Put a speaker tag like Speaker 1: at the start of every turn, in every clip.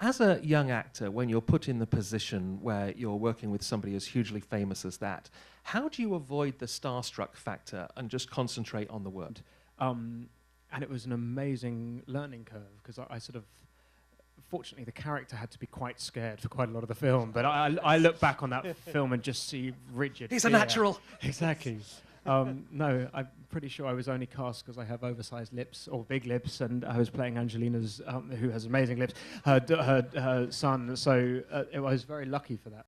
Speaker 1: As a young actor, when you're put in the position where you're working with somebody as hugely famous as that, how do you avoid the starstruck factor and just concentrate on the work?
Speaker 2: And it was an amazing learning curve, because I sort of, fortunately, the character had to be quite scared for quite a lot of the film. But I look back on that film and just see rigid.
Speaker 1: He's a natural.
Speaker 2: Exactly. No, I'm pretty sure I was only cast because I have oversized lips, or big lips, and I was playing Angelina's, who has amazing lips, her son. So I was very lucky for that.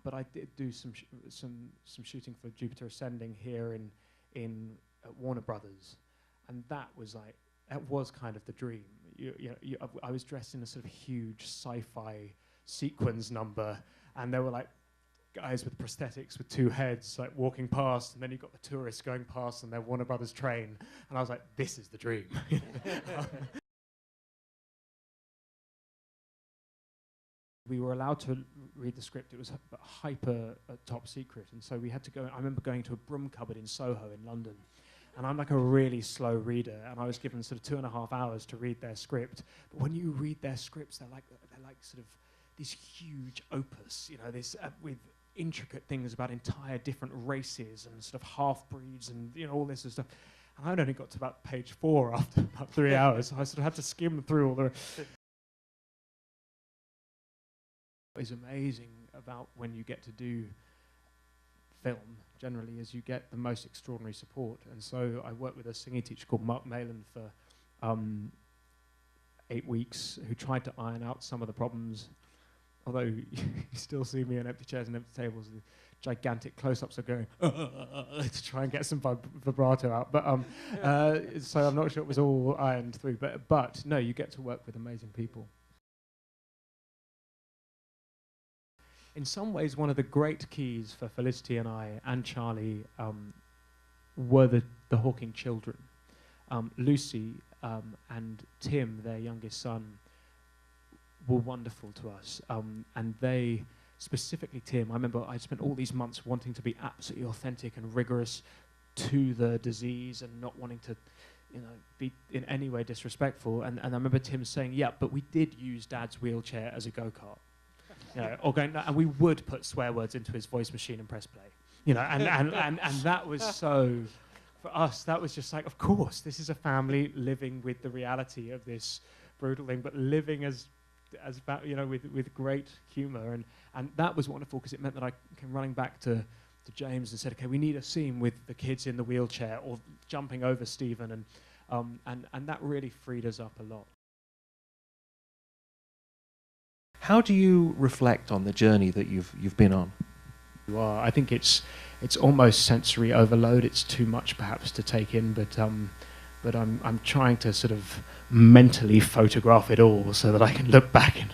Speaker 2: But I did do some shooting for Jupiter Ascending here in Warner Brothers, and that was kind of the dream. I was dressed in a sort of huge sci-fi sequins number, and there were like guys with prosthetics with two heads like walking past, and then you got the tourists going past and their Warner Brothers train, and I was like, this is the dream. We were allowed to read the script. It was hyper top secret, and so we had to go. I remember going to a broom cupboard in Soho in London, and I'm like a really slow reader, and I was given sort of 2.5 hours to read their script. But when you read their scripts, they're like sort of this huge opus, this with intricate things about entire different races and sort of half-breeds and all this sort of stuff. And I'd only got to about page 4 after about 3 hours. So I sort of had to skim through all the. What is amazing about when you get to do film generally is you get the most extraordinary support. And so I worked with a singing teacher called Mark Malan for 8 weeks, who tried to iron out some of the problems. Although you still see me in empty chairs and empty tables with gigantic close-ups of going to try and get some vibrato out. But so I'm not sure it was all ironed through. But no, you get to work with amazing people. In some ways, one of the great keys for Felicity and I and Charlie were the Hawking children. Lucy and Tim, their youngest son, were wonderful to us, and they, specifically Tim, I remember I spent all these months wanting to be absolutely authentic and rigorous to the disease and not wanting to, be in any way disrespectful, and I remember Tim saying, yeah, but we did use Dad's wheelchair as a go-kart, or going, and we would put swear words into his voice machine and press play, and that was so, for us, that was just like, of course, this is a family living with the reality of this brutal thing, but living as with great humour, and that was wonderful, because it meant that I came running back to James and said, okay, we need a scene with the kids in the wheelchair or jumping over Stephen, and that really freed us up a lot.
Speaker 1: How do you reflect on the journey that you've been on?
Speaker 2: I think it's almost sensory overload. It's too much perhaps to take in, but I'm trying to sort of mentally photograph it all so that I can look back in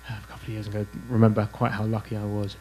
Speaker 2: a couple of years and go, remember quite how lucky I was.